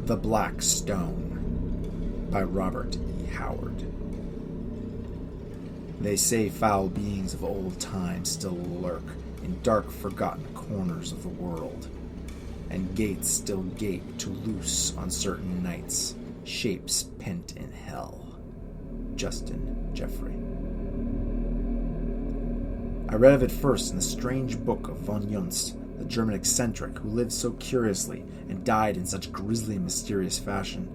The Black Stone by Robert E. Howard. They say foul beings of old time still lurk in dark forgotten corners of the world, and gates still gape to loose on certain nights, shapes pent in hell. Justin Jeffrey. I read of it first in the strange book of von Junst, the German eccentric who lived so curiously and died in such grisly and mysterious fashion.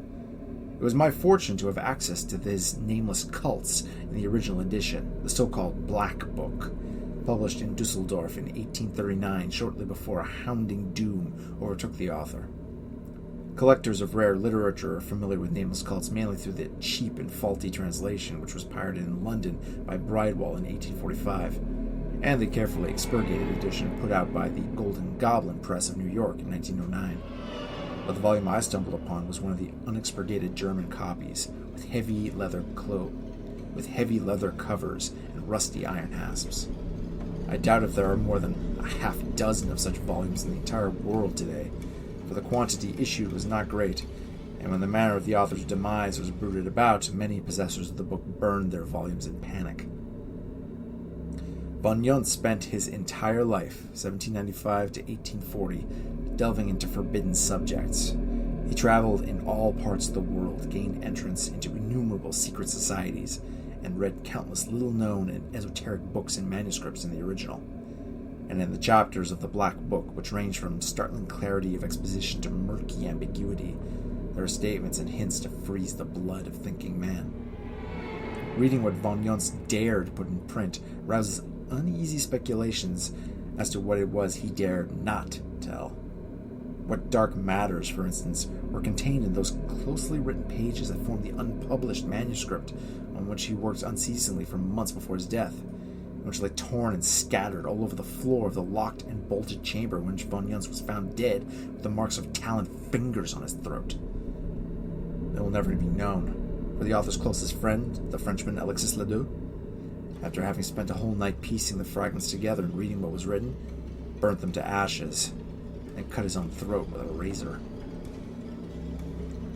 It was my fortune to have access to his nameless cults in the original edition, the so-called Black Book, published in Dusseldorf in 1839, shortly before a hounding doom overtook the author. Collectors of rare literature are familiar with nameless cults mainly through the cheap and faulty translation which was pirated in London by Bridewell in 1845, and the carefully expurgated edition put out by the Golden Goblin Press of New York in 1909. But the volume I stumbled upon was one of the unexpurgated German copies, with heavy leather covers and rusty iron hasps. I doubt if there are more than a half dozen of such volumes in the entire world today, for the quantity issued was not great, and when the manner of the author's demise was bruited about, many possessors of the book burned their volumes in panic. Von Junst spent his entire life, 1795 to 1840, delving into forbidden subjects. He traveled in all parts of the world, gained entrance into innumerable secret societies, and read countless little-known and esoteric books and manuscripts in the original. And in the chapters of the Black Book, which range from startling clarity of exposition to murky ambiguity, there are statements and hints to freeze the blood of thinking man. Reading what von Junst dared put in print rouses uneasy speculations as to what it was he dared not tell. What dark matters, for instance, were contained in those closely written pages that form the unpublished manuscript on which he worked unceasingly for months before his death, and which lay torn and scattered all over the floor of the locked and bolted chamber in which von Junst was found dead with the marks of taloned fingers on his throat. They will never be known, for the author's closest friend, the Frenchman Alexis Ledoux, after having spent a whole night piecing the fragments together and reading what was written, burnt them to ashes and cut his own throat with a razor.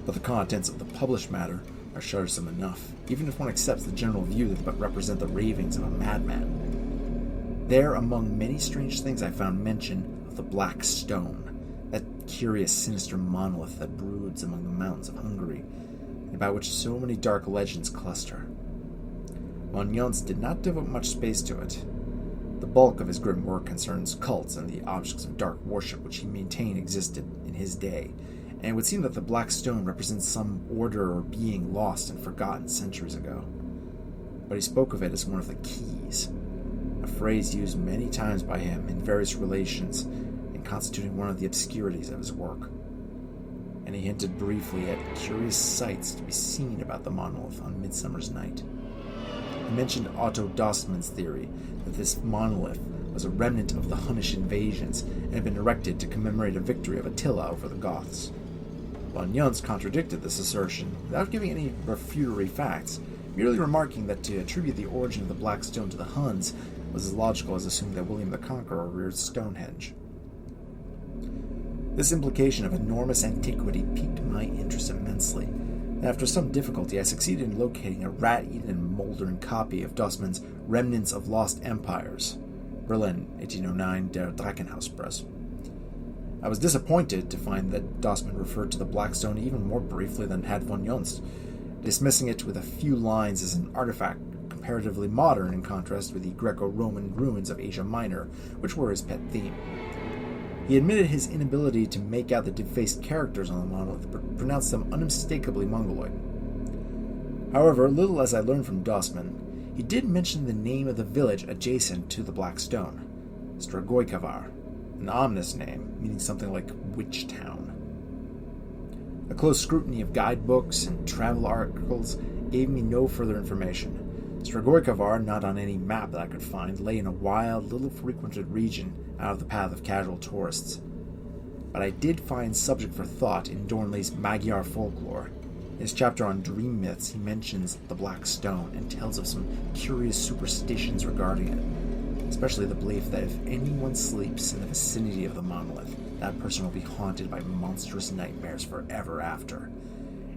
But the contents of the published matter are shuddersome enough, even if one accepts the general view that they but represent the ravings of a madman. There, among many strange things, I found mention of the Black Stone, that curious, sinister monolith that broods among the mountains of Hungary, and about which so many dark legends cluster. Von Junst did not devote much space to it. The bulk of his grim work concerns cults and the objects of dark worship which he maintained existed in his day, and it would seem that the Black Stone represents some order or being lost and forgotten centuries ago. But he spoke of it as one of the keys, a phrase used many times by him in various relations and constituting one of the obscurities of his work. And he hinted briefly at curious sights to be seen about the monolith on Midsummer's Night. He mentioned Otto Dostmann's theory that this monolith was a remnant of the Hunnish invasions and had been erected to commemorate a victory of Attila over the Goths. Von Junst contradicted this assertion without giving any refutatory facts, merely remarking that to attribute the origin of the Black Stone to the Huns was as logical as assuming that William the Conqueror reared Stonehenge. This implication of enormous antiquity piqued my interest immensely, and after some difficulty I succeeded in locating a rat-eaten and moldering copy of Dostmann's Remnants of Lost Empires, Berlin, 1809, Der Drachenhaus Press. I was disappointed to find that Dostmann referred to the Black Stone even more briefly than had von Junst, dismissing it with a few lines as an artifact comparatively modern in contrast with the Greco-Roman ruins of Asia Minor, which were his pet theme. He admitted his inability to make out the defaced characters on the monolith, but pronounced them unmistakably Mongoloid. However, little as I learned from Dostmann, he did mention the name of the village adjacent to the Black Stone, Strevoicavar, an ominous name, meaning something like Witch Town. A close scrutiny of guidebooks and travel articles gave me no further information. Strevoicavar, not on any map that I could find, lay in a wild, little-frequented region out of the path of casual tourists. But I did find subject for thought in Dornley's Magyar Folklore. In his chapter on dream myths, he mentions the Black Stone and tells of some curious superstitions regarding it. especially the belief that if anyone sleeps in the vicinity of the monolith, that person will be haunted by monstrous nightmares forever after.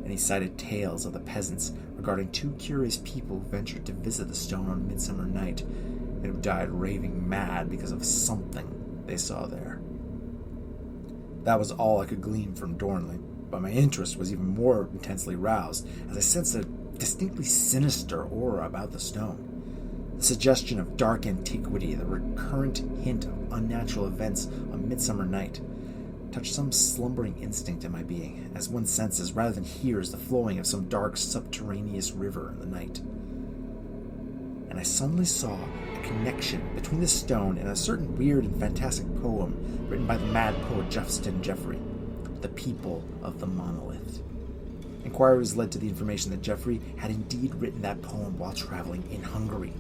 And he cited tales of the peasants regarding two curious people who ventured to visit the stone on Midsummer Night and who died raving mad because of something they saw there. That was all I could glean from Dornley, but my interest was even more intensely roused as I sensed a distinctly sinister aura about the stone. The suggestion of dark antiquity, the recurrent hint of unnatural events on Midsummer Night, touched some slumbering instinct in my being, as one senses rather than hears the flowing of some dark subterraneous river in the night. And I suddenly saw a connection between the stone and a certain weird and fantastic poem written by the mad poet Justin Jeffrey, The People of the Monolith. Inquiries led to the information that Jeffrey had indeed written that poem while traveling in Hungary,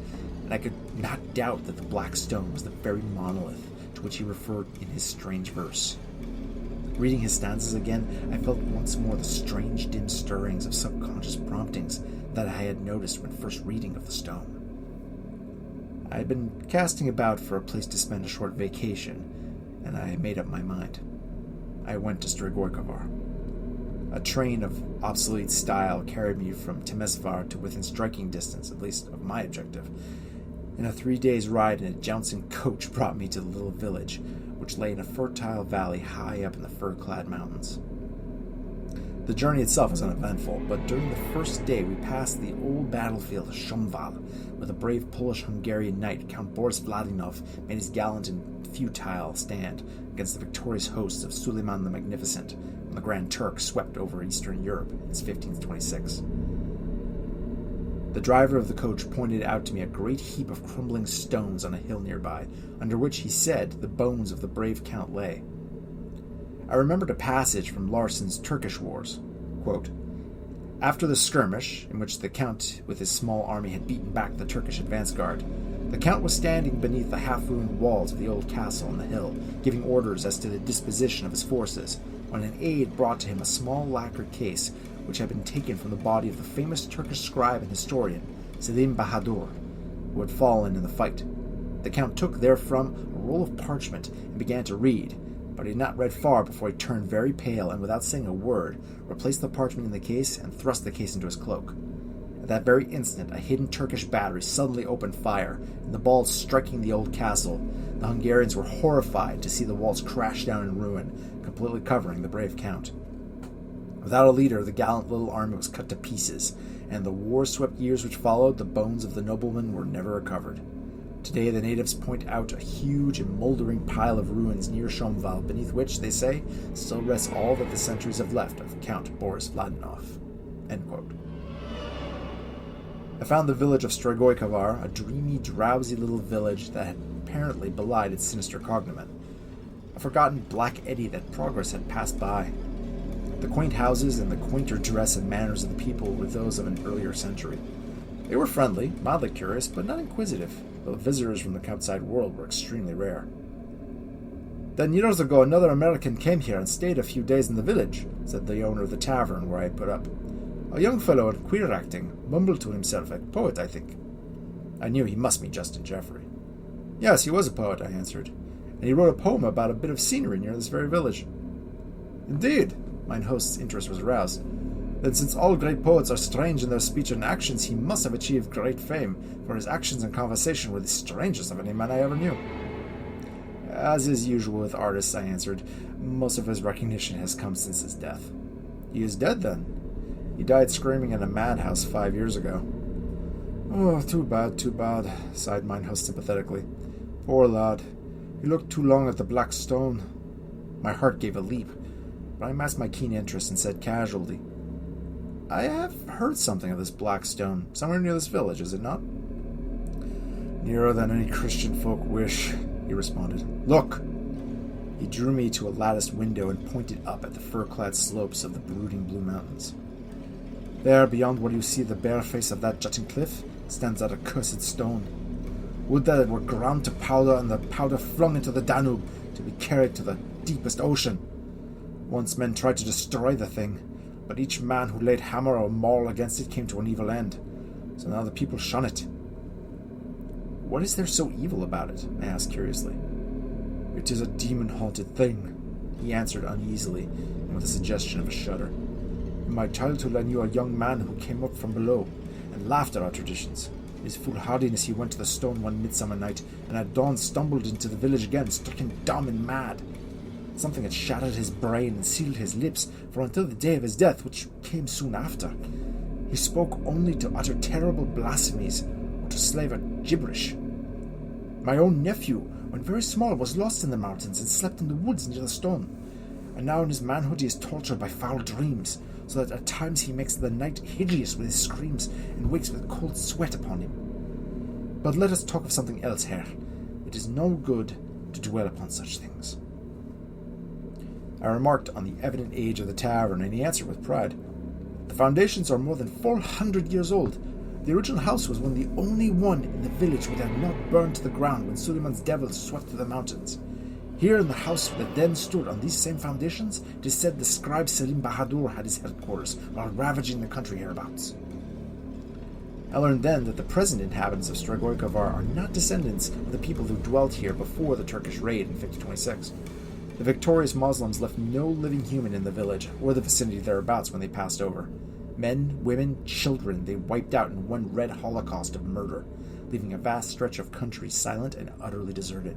and I could not doubt that the black stone was the very monolith to which he referred in his strange verse. Reading his stanzas again, I felt once more the strange dim stirrings of subconscious promptings that I had noticed when first reading of the stone. I had been casting about for a place to spend a short vacation, and I made up my mind. I went to Strevoicavar. A train of obsolete style carried me from Temesvar to within striking distance, at least of my objective, and a 3 days' ride in a jouncing coach brought me to the little village, which lay in a fertile valley high up in the fir-clad mountains. The journey itself was uneventful, but during the first day we passed the old battlefield of Szomval, where the brave Polish-Hungarian knight Count Boris Vladimir made his gallant and futile stand against the victorious hosts of Suleiman the Magnificent when the Grand Turk swept over Eastern Europe in 1526. The driver of the coach pointed out to me a great heap of crumbling stones on a hill nearby, under which, he said, the bones of the brave count lay. I remembered a passage from Larsson's Turkish Wars. Quote, "After the skirmish, in which the count with his small army had beaten back the Turkish advance guard, the count was standing beneath the half-ruined walls of the old castle on the hill, giving orders as to the disposition of his forces, when an aide brought to him a small lacquered case which had been taken from the body of the famous Turkish scribe and historian, Selim Bahadur, who had fallen in the fight. The count took therefrom a roll of parchment and began to read, but he had not read far before he turned very pale and, without saying a word, replaced the parchment in the case and thrust the case into his cloak. At that very instant, a hidden Turkish battery suddenly opened fire, and the balls striking the old castle, the Hungarians were horrified to see the walls crash down in ruin, completely covering the brave count. Without a leader, the gallant little army was cut to pieces, and in the war-swept years which followed, the bones of the noblemen were never recovered. Today the natives point out a huge and mouldering pile of ruins near Szomval, beneath which, they say, still rests all that the centuries have left of Count Boris Vladimir." End quote. I found the village of Strevoicavar a dreamy, drowsy little village that had apparently belied its sinister cognomen. A forgotten black eddy that progress had passed by. The quaint houses and the quainter dress and manners of the people were those of an earlier century. They were friendly, mildly curious, but not inquisitive, though visitors from the outside world were extremely rare. "Then years ago another American came here and stayed a few days in the village," said the owner of the tavern where I had put up. "A young fellow in queer acting, mumbled to himself, a poet, I think." I knew he must be Justin Jeffrey. "Yes, he was a poet," I answered, "and he wrote a poem about a bit of scenery near this very village." "Indeed?" Mine host's interest was aroused. "Then since all great poets are strange in their speech and actions, he must have achieved great fame, for his actions and conversation were the strangest of any man I ever knew." "As is usual with artists," I answered, "most of his recognition has come since his death." "He is dead, then?" "He died screaming in a madhouse 5 years ago." "Oh, too bad, sighed mine host sympathetically. "Poor lad. He looked too long at the black stone." My heart gave a leap, but I masked my keen interest and said casually, "I have heard something of this black stone, somewhere near this village, is it not?" "Nearer than any Christian folk wish," he responded. "Look!" He drew me to a latticed window and pointed up at the fir-clad slopes of the brooding blue mountains. "There, beyond where you see the bare face of that jutting cliff, stands that accursed stone. Would that it were ground to powder and the powder flung into the Danube to be carried to the deepest ocean. Once men tried to destroy the thing, but each man who laid hammer or maul against it came to an evil end. So now the people shun it." What is there so evil about it? I asked curiously. It is a demon-haunted thing, he answered uneasily, and with a suggestion of a shudder. In my childhood I knew a young man who came up from below, and laughed at our traditions. In his foolhardiness he went to the stone one midsummer night, and at dawn stumbled into the village again, stricken dumb and mad. Something had shattered his brain and sealed his lips, for until the day of his death, which came soon after, he spoke only to utter terrible blasphemies, or to slaver gibberish. My own nephew, when very small, was lost in the mountains and slept in the woods near the stone, and now in his manhood he is tortured by foul dreams, so that at times he makes the night hideous with his screams, and wakes with cold sweat upon him. But let us talk of something else, Herr. It is no good to dwell upon such things. I remarked on the evident age of the tavern, and he answered with pride. The foundations are more than 400 years old. The original house was the only one in the village which had not burned to the ground when Suleiman's devils swept through the mountains. Here in the house that then stood on these same foundations, it is said the scribe Selim Bahadur had his headquarters while ravaging the country hereabouts. I learned then that the present inhabitants of Strevoicavar are not descendants of the people who dwelt here before the Turkish raid in 1526. The victorious Muslims left no living human in the village or the vicinity thereabouts when they passed over. Men, women, children they wiped out in one red holocaust of murder, leaving a vast stretch of country silent and utterly deserted.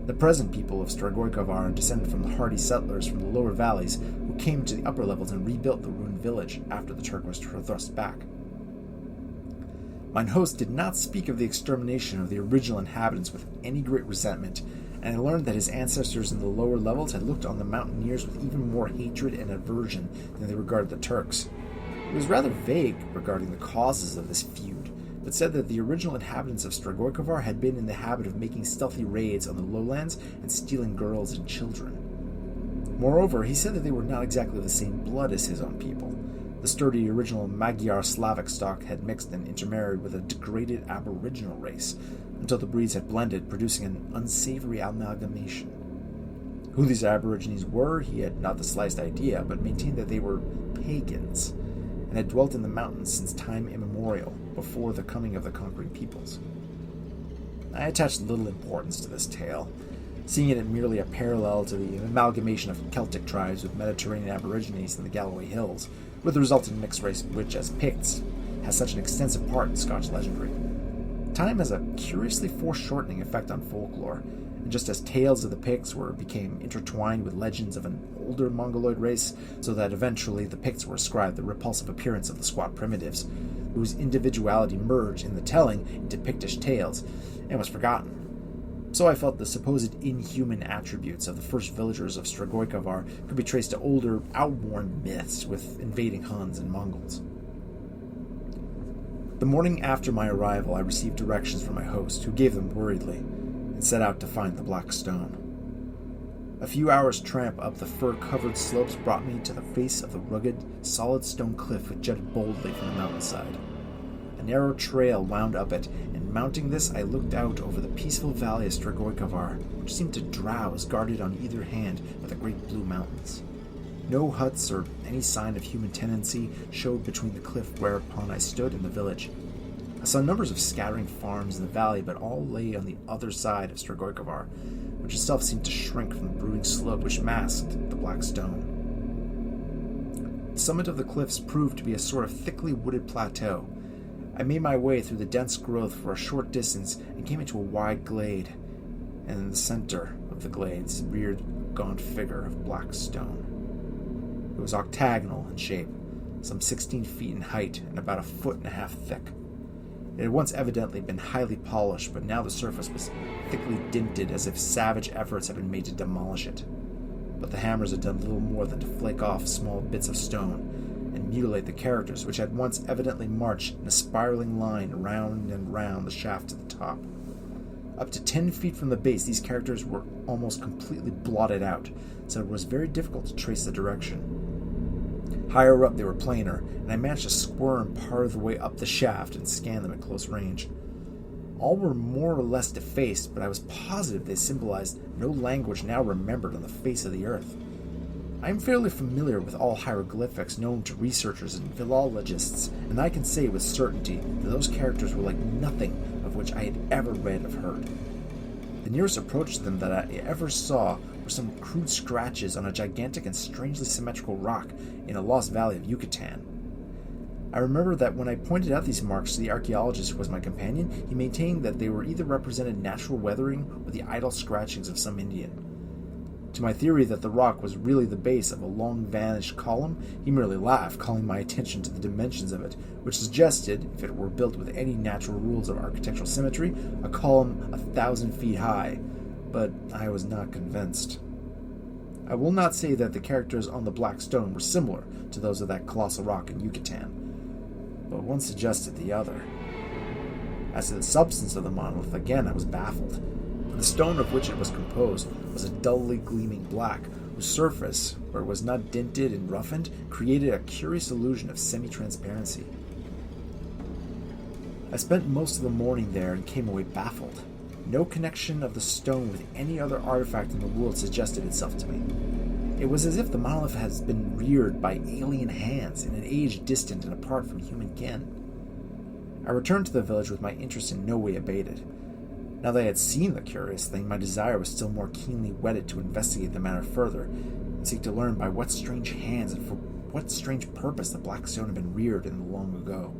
The present people of Strevoicavar are descended from the hardy settlers from the lower valleys who came to the upper levels and rebuilt the ruined village after the Turk was thrust back. Mine host did not speak of the extermination of the original inhabitants with any great resentment, and I learned that his ancestors in the lower levels had looked on the mountaineers with even more hatred and aversion than they regarded the Turks. He was rather vague regarding the causes of this feud, but said that the original inhabitants of Strevoicavar had been in the habit of making stealthy raids on the lowlands and stealing girls and children. Moreover, he said that they were not exactly of the same blood as his own people. The sturdy original Magyar Slavic stock had mixed and intermarried with a degraded aboriginal race, until the breeds had blended, producing an unsavory amalgamation. Who these aborigines were, he had not the slightest idea, but maintained that they were pagans, and had dwelt in the mountains since time immemorial, before the coming of the conquering peoples. I attached little importance to this tale, seeing it merely a parallel to the amalgamation of Celtic tribes with Mediterranean aborigines in the Galloway Hills, with the resulting mixed race which, as Picts, has such an extensive part in Scotch legendary. Time has a curiously foreshortening effect on folklore, and just as tales of the Picts became intertwined with legends of an older Mongoloid race, so that eventually the Picts were ascribed the repulsive appearance of the squat primitives, whose individuality merged in the telling into Pictish tales, and was forgotten. So I felt the supposed inhuman attributes of the first villagers of Strevoicavar could be traced to older, outworn myths with invading Huns and Mongols. The morning after my arrival, I received directions from my host, who gave them worriedly, and set out to find the Black Stone. A few hours' tramp up the fir-covered slopes brought me to the face of the rugged, solid stone cliff which jutted boldly from the mountainside. A narrow trail wound up it, and mounting this, I looked out over the peaceful valley of Strevoicavar, which seemed to drowse, guarded on either hand by the great blue mountains. No huts or any sign of human tenancy showed between the cliff whereupon I stood and the village. I saw numbers of scattering farms in the valley, but all lay on the other side of Strevoicavar, which itself seemed to shrink from the brooding slope which masked the Black Stone. The summit of the cliffs proved to be a sort of thickly wooded plateau. I made my way through the dense growth for a short distance and came into a wide glade, and in the center of the glade reared a gaunt figure of black stone. It was octagonal in shape, some 16 feet in height and about 1.5 feet thick. It had once evidently been highly polished, but now the surface was thickly dinted as if savage efforts had been made to demolish it. But the hammers had done little more than to flake off small bits of stone and mutilate the characters, which had once evidently marched in a spiraling line round and round the shaft to the top. Up to 10 feet from the base, these characters were almost completely blotted out, so it was very difficult to trace the direction. Higher up they were plainer, and I managed to squirm part of the way up the shaft and scan them at close range. All were more or less defaced, but I was positive they symbolized no language now remembered on the face of the earth. I am fairly familiar with all hieroglyphics known to researchers and philologists, and I can say with certainty that those characters were like nothing of of which I had ever read or heard. The nearest approach to them that I ever saw were some crude scratches on a gigantic and strangely symmetrical rock in a lost valley of Yucatan. I remember that when I pointed out these marks to the archaeologist who was my companion, he maintained that they were either represented natural weathering or the idle scratchings of some Indian. To my theory that the rock was really the base of a long-vanished column, he merely laughed, calling my attention to the dimensions of it, which suggested, if it were built with any natural rules of architectural symmetry, a column 1,000 feet high, but I was not convinced. I will not say that the characters on the black stone were similar to those of that colossal rock in Yucatan, but one suggested the other. As to the substance of the monolith, again I was baffled. The stone of which it was composed was a dully gleaming black, whose surface, where it was not dented and roughened, created a curious illusion of semi-transparency. I spent most of the morning there and came away baffled. No connection of the stone with any other artifact in the world suggested itself to me. It was as if the monolith has been reared by alien hands in an age distant and apart from human kin. I returned to the village with my interest in no way abated. Now that I had seen the curious thing, my desire was still more keenly whetted to investigate the matter further, and seek to learn by what strange hands and for what strange purpose the black stone had been reared in the long ago.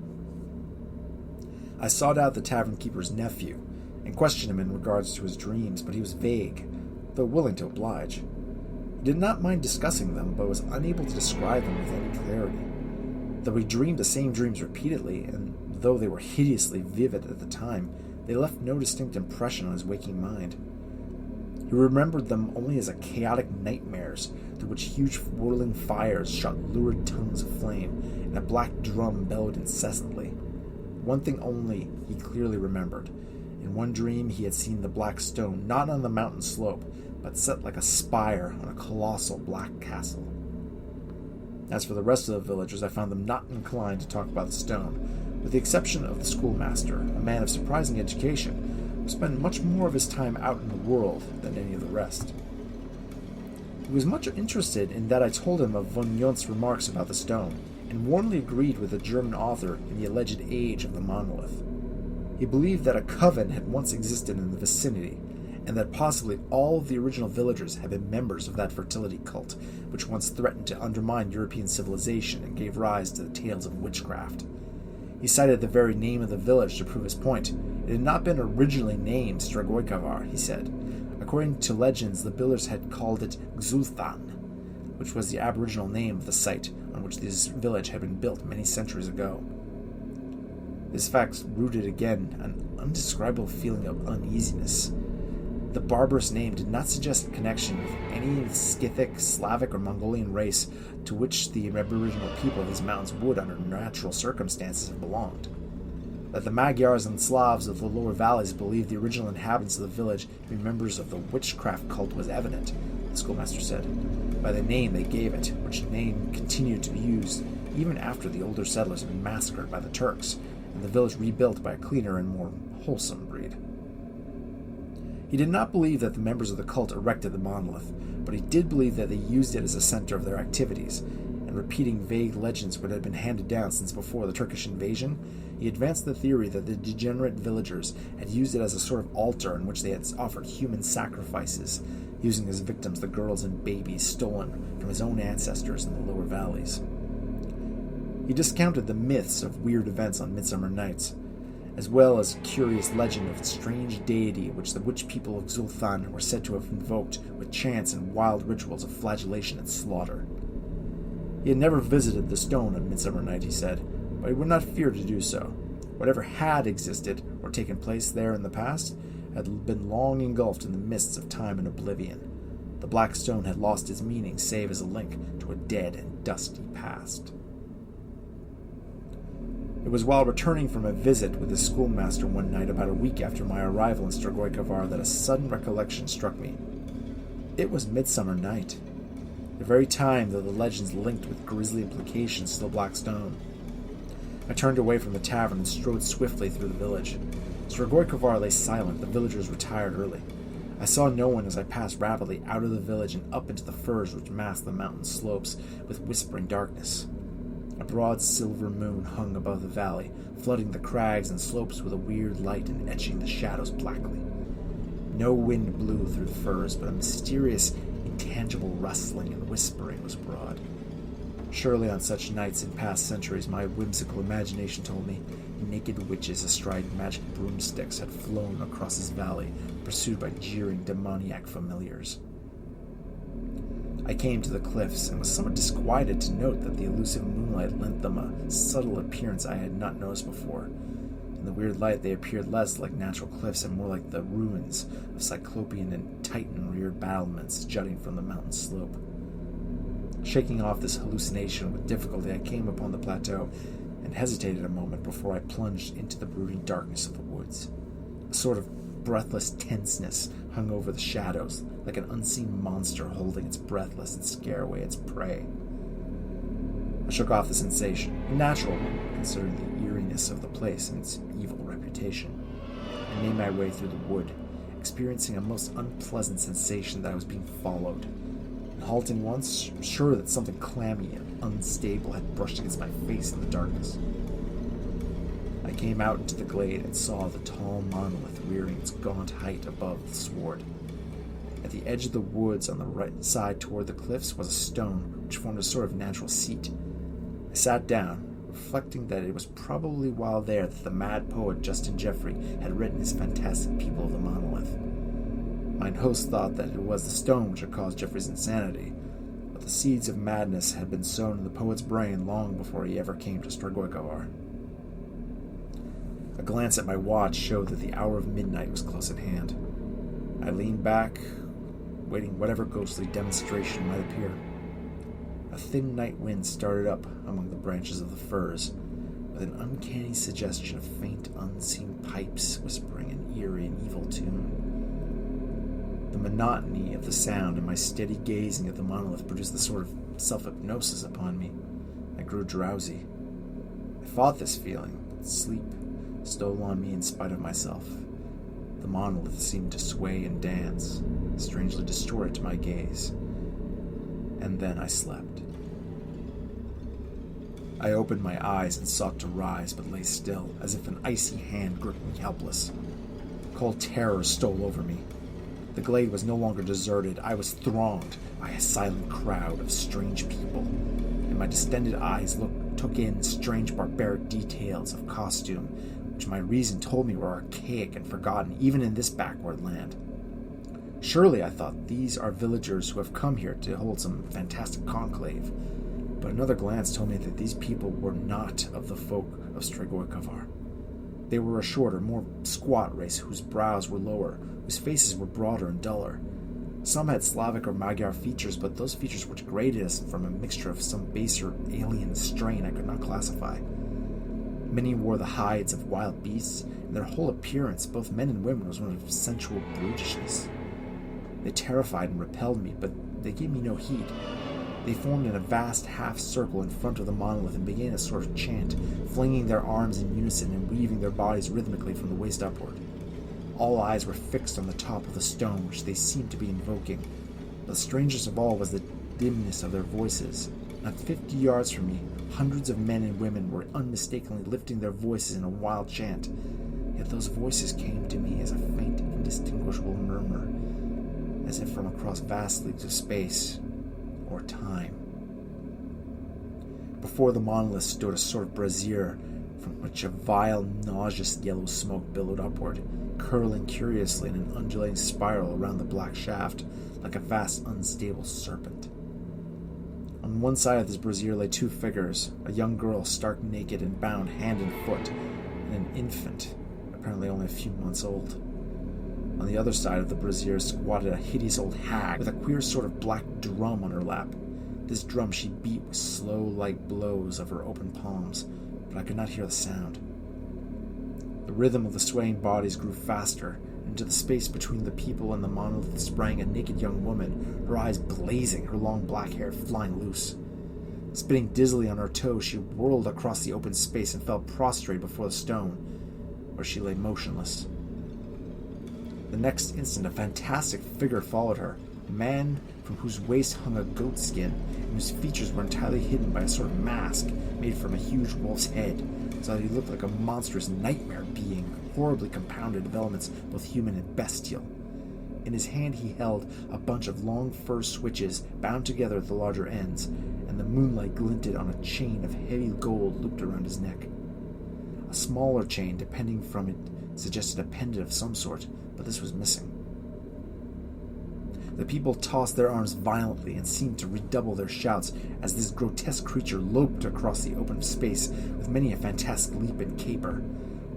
I sought out the tavern keeper's nephew, and questioned him in regards to his dreams, but he was vague, though willing to oblige. He did not mind discussing them, but was unable to describe them with any clarity. Though he dreamed the same dreams repeatedly, and though they were hideously vivid at the time, they left no distinct impression on his waking mind. He remembered them only as chaotic nightmares through which huge whirling fires shot lurid tongues of flame, and a black drum bellowed incessantly. One thing only he clearly remembered. In one dream he had seen the black stone not on the mountain slope, but set like a spire on a colossal black castle. As for the rest of the villagers, I found them not inclined to talk about the stone, with the exception of the schoolmaster, a man of surprising education, who spent much more of his time out in the world than any of the rest. He was much interested in that I told him of von Jont's remarks about the stone, and warmly agreed with the German author in the alleged age of the monolith. He believed that a coven had once existed in the vicinity, and that possibly all of the original villagers had been members of that fertility cult, which once threatened to undermine European civilization and gave rise to the tales of witchcraft. He cited the very name of the village to prove his point. It had not been originally named Strevoicavar, he said. According to legends, the builders had called it Xulthan, which was the aboriginal name of the site on which this village had been built many centuries ago. This fact rooted again an indescribable feeling of uneasiness. The barbarous name did not suggest a connection with any Scythic, Slavic, or Mongolian race to which the aboriginal people of these mountains would, under natural circumstances, have belonged. That the Magyars and Slavs of the lower valleys believed the original inhabitants of the village to be members of the witchcraft cult was evident, the schoolmaster said, by the name they gave it, which name continued to be used even after the older settlers had been massacred by the Turks, and the village rebuilt by a cleaner and more wholesome breed. He did not believe that the members of the cult erected the monolith, but he did believe that they used it as a center of their activities, and repeating vague legends which had been handed down since before the Turkish invasion, he advanced the theory that the degenerate villagers had used it as a sort of altar in which they had offered human sacrifices, using as victims the girls and babies stolen from his own ancestors in the lower valleys. He discounted the myths of weird events on midsummer nights, as well as a curious legend of a strange deity which the witch people of Xulthan were said to have invoked with chants and wild rituals of flagellation and slaughter. He had never visited the stone on Midsummer Night, he said, but he would not fear to do so. Whatever had existed or taken place there in the past had been long engulfed in the mists of time and oblivion. The black stone had lost its meaning save as a link to a dead and dusty past. It was while returning from a visit with the schoolmaster one night about a week after my arrival in Strevoicavar that a sudden recollection struck me. It was Midsummer Night, the very time that the legends linked with grisly implications to the black stone. I turned away from the tavern and strode swiftly through the village. Strevoicavar lay silent, the villagers retired early. I saw no one as I passed rapidly out of the village and up into the firs which masked the mountain slopes with whispering darkness. A broad silver moon hung above the valley, flooding the crags and slopes with a weird light and etching the shadows blackly. No wind blew through the firs, but a mysterious, intangible rustling and whispering was abroad. Surely on such nights in past centuries, my whimsical imagination told me, naked witches astride magic broomsticks had flown across this valley, pursued by jeering demoniac familiars. I came to the cliffs and was somewhat disquieted to note that the elusive moonlight lent them a subtle appearance I had not noticed before. In the weird light, they appeared less like natural cliffs and more like the ruins of Cyclopean and Titan-reared battlements jutting from the mountain slope. Shaking off this hallucination with difficulty, I came upon the plateau and hesitated a moment before I plunged into the brooding darkness of the woods. A sort of breathless tenseness hung over the shadows, like an unseen monster holding its breath lest it scare away its prey. I shook off the sensation, a natural one, considering the eeriness of the place and its evil reputation. I made my way through the wood, experiencing a most unpleasant sensation that I was being followed. And halting once, sure that something clammy and unstable had brushed against my face in the darkness. I came out into the glade and saw the tall monolith rearing its gaunt height above the sward. At the edge of the woods on the right side toward the cliffs was a stone which formed a sort of natural seat. I sat down, reflecting that it was probably while there that the mad poet Justin Jeffrey had written his fantastic People of the Monolith. Mine host thought that it was the stone which had caused Jeffrey's insanity, but the seeds of madness had been sown in the poet's brain long before he ever came to Strevoicavar. A glance at my watch showed that the hour of midnight was close at hand. I leaned back, waiting whatever ghostly demonstration might appear. A thin night wind started up among the branches of the firs, with an uncanny suggestion of faint, unseen pipes whispering an eerie and evil tune. The monotony of the sound and my steady gazing at the monolith produced a sort of self-hypnosis upon me. I grew drowsy. I fought this feeling, but sleep stole on me in spite of myself. The monolith seemed to sway and dance, strangely distorted to my gaze. And then I slept. I opened my eyes and sought to rise, but lay still, as if an icy hand gripped me helpless. Cold terror stole over me. The glade was no longer deserted. I was thronged by a silent crowd of strange people, and my distended eyes took in strange barbaric details of costume, which my reason told me were archaic and forgotten even in this backward land. Surely, I thought, these are villagers who have come here to hold some fantastic conclave. But another glance told me that these people were not of the folk of Strevoicavar. They were a shorter, more squat race whose brows were lower, whose faces were broader and duller. Some had Slavic or Magyar features, but those features were degraded as from a mixture of some baser alien strain I could not classify. Many wore the hides of wild beasts, and their whole appearance, both men and women, was one of sensual brutishness. They terrified and repelled me, but they gave me no heed. They formed in a vast half-circle in front of the monolith and began a sort of chant, flinging their arms in unison and weaving their bodies rhythmically from the waist upward. All eyes were fixed on the top of the stone, which they seemed to be invoking. But strangest of all was the dimness of their voices. Not 50 yards from me, hundreds of men and women were unmistakably lifting their voices in a wild chant. Yet those voices came to me as a faint, indistinguishable murmur, as if from across vast leagues of space or time. Before the monolith stood a sort of brazier from which a vile, nauseous yellow smoke billowed upward, curling curiously in an undulating spiral around the black shaft like a vast, unstable serpent. On one side of this brazier lay two figures, a young girl stark naked and bound hand and foot, and an infant, apparently only a few months old. On the other side of the brazier squatted a hideous old hag with a queer sort of black drum on her lap. This drum she beat with slow, light blows of her open palms, but I could not hear the sound. The rhythm of the swaying bodies grew faster. Into the space between the people and the monolith sprang a naked young woman, her eyes blazing, her long black hair flying loose. Spinning dizzily on her toes, she whirled across the open space and fell prostrate before the stone, where she lay motionless. The next instant, a fantastic figure followed her, a man from whose waist hung a goat skin, and whose features were entirely hidden by a sort of mask made from a huge wolf's head, so that he looked like a monstrous nightmare being, horribly compounded of elements both human and bestial. In his hand he held a bunch of long fur switches bound together at the larger ends, and the moonlight glinted on a chain of heavy gold looped around his neck. A smaller chain, depending from it, suggested a pendant of some sort, but this was missing. The people tossed their arms violently and seemed to redouble their shouts as this grotesque creature loped across the open space with many a fantastic leap and caper.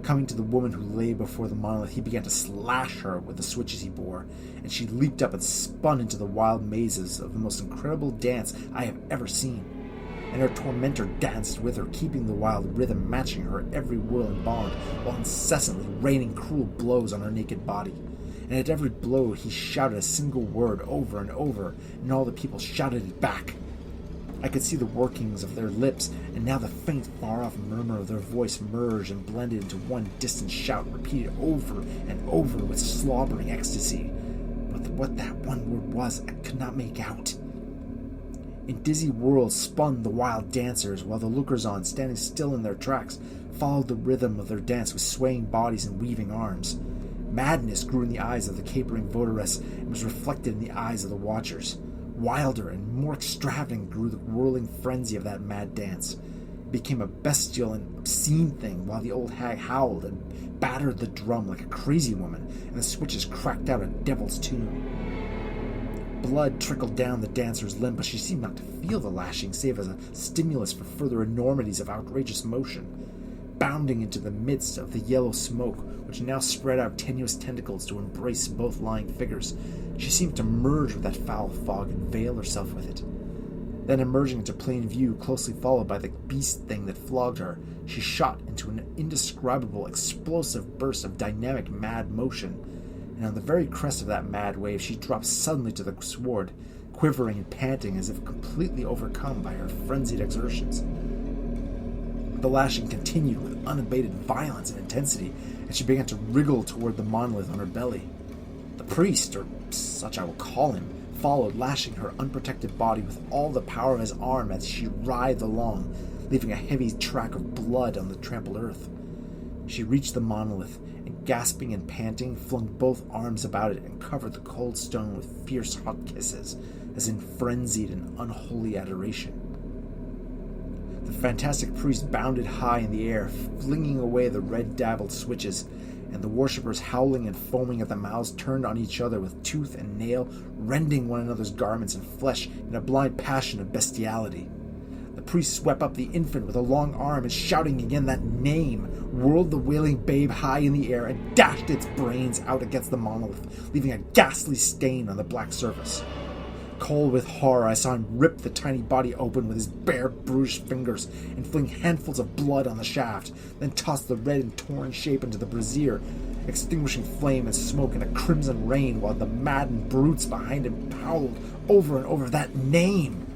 Coming to the woman who lay before the monolith, he began to slash her with the switches he bore, and she leaped up and spun into the wild mazes of the most incredible dance I have ever seen. And her tormentor danced with her, keeping the wild rhythm matching her every whirl and bond, while incessantly raining cruel blows on her naked body. And at every blow he shouted a single word over and over, and all the people shouted it back. I could see the workings of their lips, and now the faint, far-off murmur of their voice merged and blended into one distant shout, repeated over and over with slobbering ecstasy. But what that one word was, I could not make out. In dizzy whirls spun the wild dancers, while the lookers-on, standing still in their tracks, followed the rhythm of their dance with swaying bodies and weaving arms. Madness grew in the eyes of the capering votaress and was reflected in the eyes of the watchers. Wilder and more extravagant grew the whirling frenzy of that mad dance. It became a bestial and obscene thing, while the old hag howled and battered the drum like a crazy woman, and the switches cracked out a devil's tune. Blood trickled down the dancer's limb, but she seemed not to feel the lashing, save as a stimulus for further enormities of outrageous motion. Bounding into the midst of the yellow smoke, which now spread out tenuous tentacles to embrace both lying figures, she seemed to merge with that foul fog and veil herself with it. Then, emerging into plain view, closely followed by the beast thing that flogged her, she shot into an indescribable, explosive burst of dynamic, mad motion, and on the very crest of that mad wave she dropped suddenly to the sward, quivering and panting as if completely overcome by her frenzied exertions. The lashing continued with unabated violence and intensity, and she began to wriggle toward the monolith on her belly. The priest, or such I will call him, followed, lashing her unprotected body with all the power of his arm as she writhed along, leaving a heavy track of blood on the trampled earth. She reached the monolith, and gasping and panting, flung both arms about it and covered the cold stone with fierce hot kisses, as in frenzied and unholy adoration. The fantastic priest bounded high in the air, flinging away the red-dabbled switches, and the worshippers, howling and foaming at the mouths, turned on each other with tooth and nail, rending one another's garments and flesh in a blind passion of bestiality. The priest swept up the infant with a long arm, and shouting again that name, whirled the wailing babe high in the air and dashed its brains out against the monolith, leaving a ghastly stain on the black surface. Cold with horror, I saw him rip the tiny body open with his bare, bruised fingers and fling handfuls of blood on the shaft, then toss the red and torn shape into the brazier, extinguishing flame and smoke in a crimson rain, while the maddened brutes behind him howled over and over that name.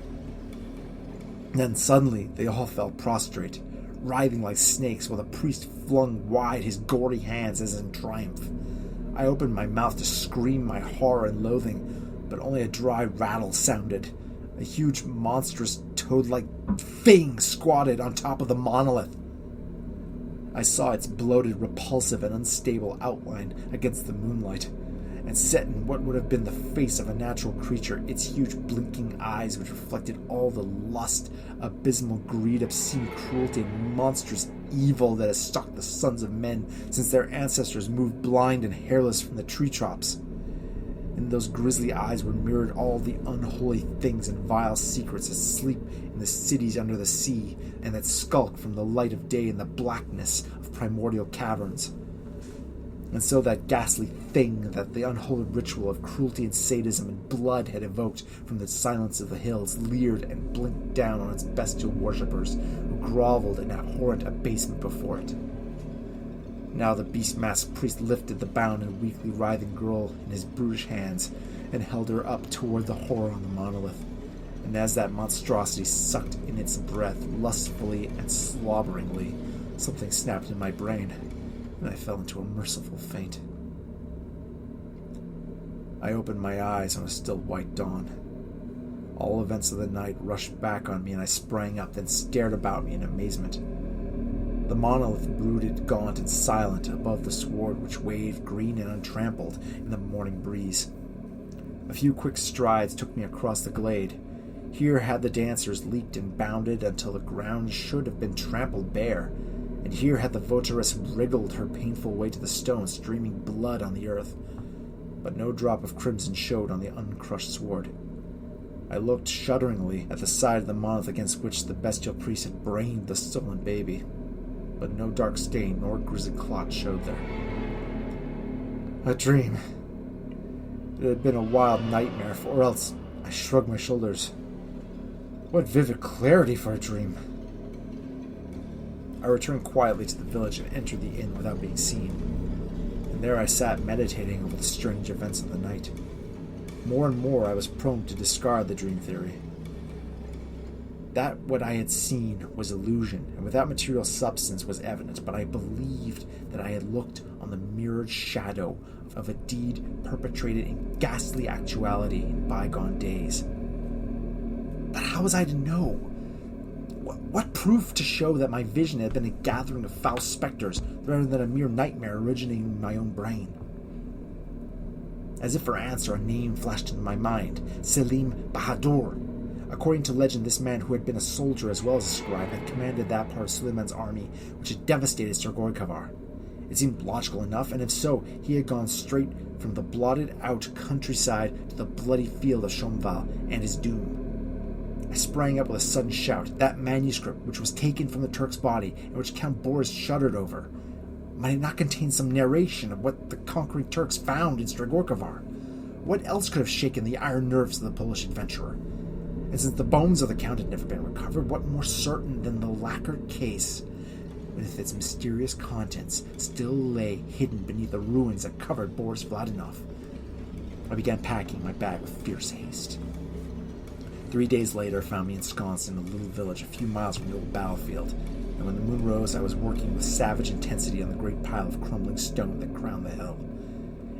Then suddenly they all fell prostrate, writhing like snakes, while the priest flung wide his gory hands as in triumph. I opened my mouth to scream my horror and loathing, but only a dry rattle sounded. A huge, monstrous, toad-like thing squatted on top of the monolith. I saw its bloated, repulsive, and unstable outline against the moonlight, and set in what would have been the face of a natural creature, its huge blinking eyes which reflected all the lust, abysmal greed, obscene cruelty, and monstrous evil that has stalked the sons of men since their ancestors moved blind and hairless from the tree tops. In those grisly eyes were mirrored all the unholy things and vile secrets that sleep in the cities under the sea, and that skulk from the light of day in the blackness of primordial caverns. And so that ghastly thing that the unholy ritual of cruelty and sadism and blood had evoked from the silence of the hills leered and blinked down on its bestial worshippers, who groveled in abhorrent abasement before it. Now the beast-masked priest lifted the bound and weakly writhing girl in his brutish hands and held her up toward the horror on the monolith. And as that monstrosity sucked in its breath lustfully and slobberingly, something snapped in my brain, and I fell into a merciful faint. I opened my eyes on a still white dawn. All events of the night rushed back on me, and I sprang up, then stared about me in amazement. The monolith brooded gaunt and silent above the sward which waved green and untrampled in the morning breeze. A few quick strides took me across the glade. Here had the dancers leaped and bounded until the ground should have been trampled bare, and here had the votaress wriggled her painful way to the stone, streaming blood on the earth. But no drop of crimson showed on the uncrushed sward. I looked shudderingly at the side of the monolith against which the bestial priest had brained the stolen baby, but no dark stain nor grisly clot showed there. A dream. It had been a wild nightmare, or else I shrugged my shoulders. What vivid clarity for a dream! I returned quietly to the village and entered the inn without being seen, and there I sat meditating over the strange events of the night. More and more I was prone to discard the dream theory. That what I had seen was illusion, and without material substance was evident, but I believed that I had looked on the mirrored shadow of a deed perpetrated in ghastly actuality in bygone days. But how was I to know? What proof to show that my vision had been a gathering of foul specters rather than a mere nightmare originating in my own brain? As if for answer, a name flashed into my mind: Selim Bahadur. According to legend, this man, who had been a soldier as well as a scribe, had commanded that part of Suleiman's army which had devastated Strevoicavar. It seemed logical enough, and if so, he had gone straight from the blotted-out countryside to the bloody field of Shomval and his doom. I sprang up with a sudden shout. That manuscript, which was taken from the Turk's body, and which Count Boris shuddered over, might it not contain some narration of what the conquering Turks found in Strevoicavar? What else could have shaken the iron nerves of the Polish adventurer? And since the bones of the Count had never been recovered, what more certain than the lacquered case, with its mysterious contents, still lay hidden beneath the ruins that covered Boris Vladimov? I began packing my bag with fierce haste. 3 days later found me ensconced in a little village a few miles from the old battlefield, and when the moon rose I was working with savage intensity on the great pile of crumbling stone that crowned the hill.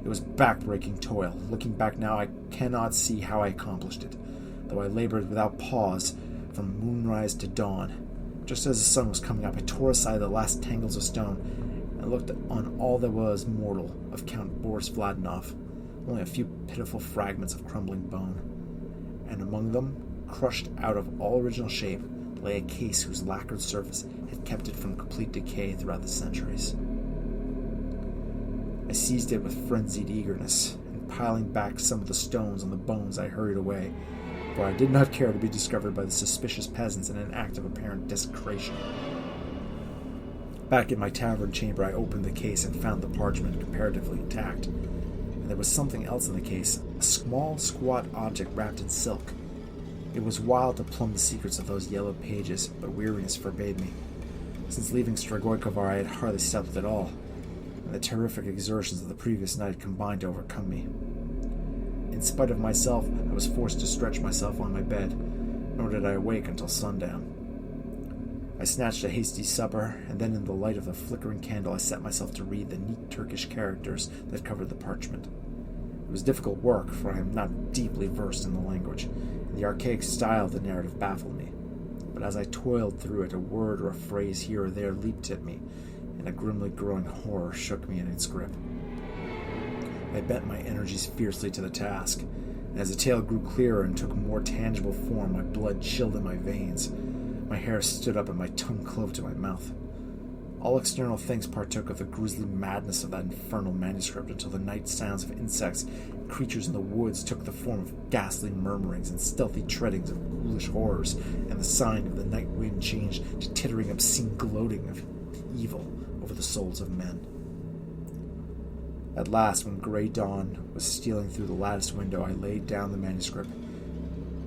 It was back-breaking toil. Looking back now, I cannot see how I accomplished it, though I labored without pause from moonrise to dawn. Just as the sun was coming up, I tore aside the last tangles of stone and looked on all that was mortal of Count Boris Vladimov, only a few pitiful fragments of crumbling bone, and among them, crushed out of all original shape, lay a case whose lacquered surface had kept it from complete decay throughout the centuries. I seized it with frenzied eagerness, and piling back some of the stones on the bones, I hurried away, for I did not care to be discovered by the suspicious peasants in an act of apparent desecration. Back in my tavern chamber, I opened the case and found the parchment comparatively intact, and there was something else in the case, a small, squat object wrapped in silk. It was wild to plumb the secrets of those yellow pages, but weariness forbade me. Since leaving Strevoicavar, I had hardly slept at all, and the terrific exertions of the previous night combined to overcome me. In spite of myself, I was forced to stretch myself on my bed, nor did I awake until sundown. I snatched a hasty supper, and then in the light of the flickering candle I set myself to read the neat Turkish characters that covered the parchment. It was difficult work, for I am not deeply versed in the language, and the archaic style of the narrative baffled me. But as I toiled through it, a word or a phrase here or there leaped at me, and a grimly growing horror shook me in its grip. I bent my energies fiercely to the task, and as the tale grew clearer and took more tangible form, my blood chilled in my veins, my hair stood up, and my tongue clove to my mouth. All external things partook of the grisly madness of that infernal manuscript until the night sounds of insects and creatures in the woods took the form of ghastly murmurings and stealthy treadings of ghoulish horrors, and the sighing of the night wind changed to tittering obscene gloating of evil over the souls of men. At last, when gray dawn was stealing through the lattice window, I laid down the manuscript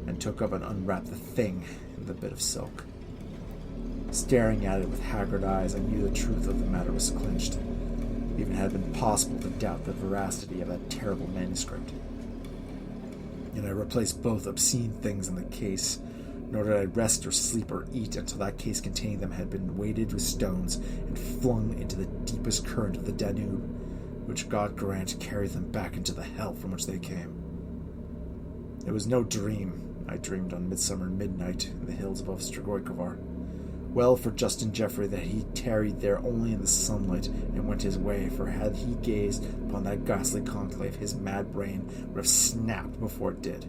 and took up and unwrapped the thing in the bit of silk. Staring at it with haggard eyes, I knew the truth of the matter was clinched. Even had it been possible to doubt the veracity of that terrible manuscript. Yet I replaced both obscene things in the case, nor did I rest or sleep or eat until that case containing them had been weighted with stones and flung into the deepest current of the Danube, which God grant carried them back into the hell from which they came. It was no dream, I dreamed on midsummer midnight in the hills above Strevoicavar. Well for Justin Jeffrey that he tarried there only in the sunlight and went his way, for had he gazed upon that ghastly conclave, his mad brain would have snapped before it did.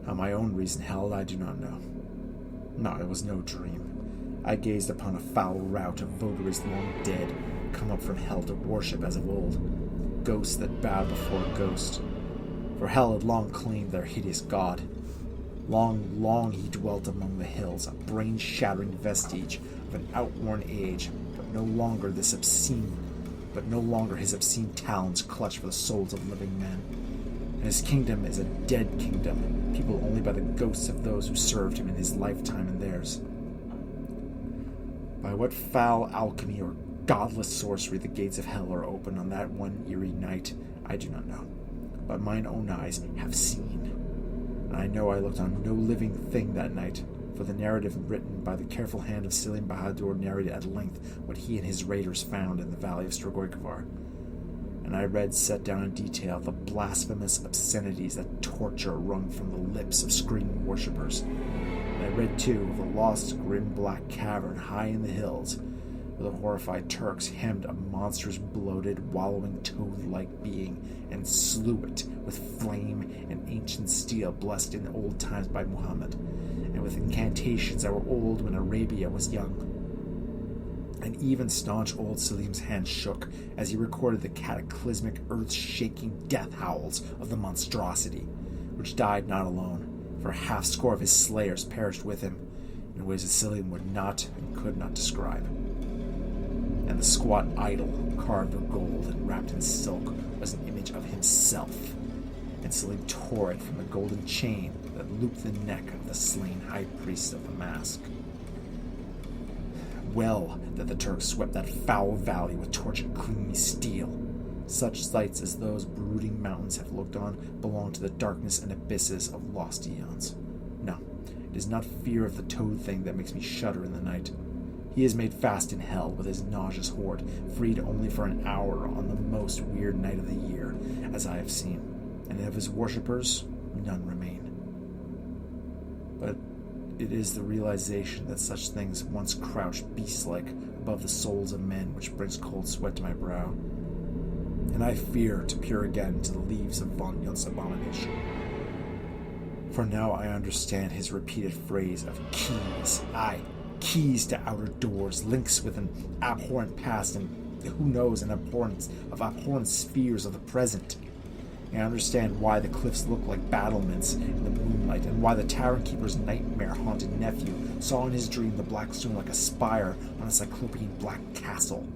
How my own reason held, I do not know. No, it was no dream. I gazed upon a foul rout of votaries long dead, come up from hell to worship as of old, ghosts that bowed before a ghost. For hell had long claimed their hideous god. Long, long he dwelt among the hills, a brain-shattering vestige of an outworn age, but no longer his obscene talons clutch for the souls of living men. And his kingdom is a dead kingdom, peopled only by the ghosts of those who served him in his lifetime and theirs. By what foul alchemy or godless sorcery the gates of hell are opened on that one eerie night, I do not know, but mine own eyes have seen. And I know I looked on no living thing that night, for the narrative written by the careful hand of Selim Bahadur narrated at length what he and his raiders found in the valley of Strevoicavar. And I read set down in detail the blasphemous obscenities that torture wrung from the lips of screaming worshippers. And I read, too, of the lost, grim black cavern high in the hills, where the horrified Turks hemmed a monstrous, bloated, wallowing toad-like being and slew it with flame and ancient steel blessed in old times by Muhammad, and with incantations that were old when Arabia was young. And even staunch old Selim's hand shook as he recorded the cataclysmic, earth-shaking death howls of the monstrosity, which died not alone, for a half-score of his slayers perished with him, in ways that Selim would not and could not describe. And the squat idol, carved of gold and wrapped in silk, was an image of himself, and Selim tore it from the golden chain that looped the neck of the slain high priest of the mask. Well that the Turks swept that foul valley with tortured gleaming steel. Such sights as those brooding mountains have looked on belong to the darkness and abysses of lost eons. No, it is not fear of the toad thing that makes me shudder in the night. He is made fast in hell with his nauseous horde, freed only for an hour on the most weird night of the year, as I have seen, and of his worshippers, none remain. But it is the realization that such things once crouched beast-like above the souls of men which brings cold sweat to my brow, and I fear to peer again to the leaves of von Yun's abomination. For now I understand his repeated phrase of keys, keys to outer doors, links with an abhorrent past, and who knows, an abhorrence of abhorrent spheres of the present. I understand why the cliffs look like battlements in the moonlight, and why the tavern keeper's nightmare-haunted nephew saw in his dream the black stone like a spire on a cyclopean black castle.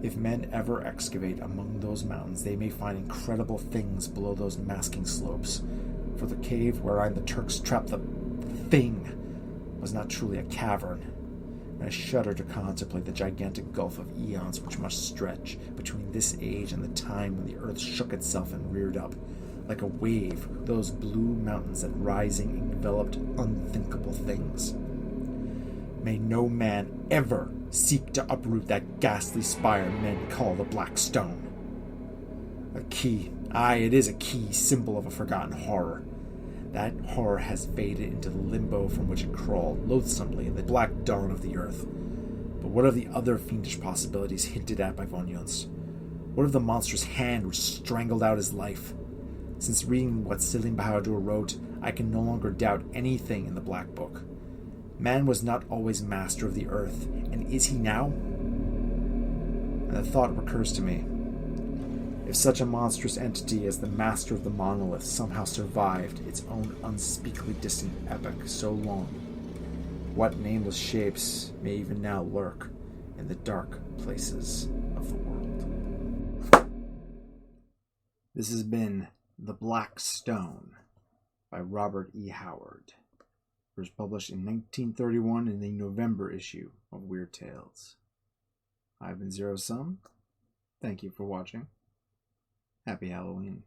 If men ever excavate among those mountains, they may find incredible things below those masking slopes, for the cave wherein the Turks trapped the thing was not truly a cavern, and I shudder to contemplate the gigantic gulf of eons which must stretch between this age and the time when the earth shook itself and reared up, like a wave, those blue mountains that rising enveloped unthinkable things. May no man ever seek to uproot that ghastly spire men call the Black Stone. A key, aye, it is a key, symbol of a forgotten horror. That horror has faded into the limbo from which it crawled loathsomely in the black dawn of the earth. But what of the other fiendish possibilities hinted at by von Yunz? What of the monstrous hand which strangled out his life? Since reading what Selim Bahadur wrote, I can no longer doubt anything in the Black Book. Man was not always master of the earth, and is he now? And the thought recurs to me. If such a monstrous entity as the master of the monolith somehow survived its own unspeakably distant epoch so long, what nameless shapes may even now lurk in the dark places of the world? This has been The Black Stone by Robert E. Howard. First published in 1931 in the November issue of Weird Tales. I've been Zero Sum. Thank you for watching. Happy Halloween.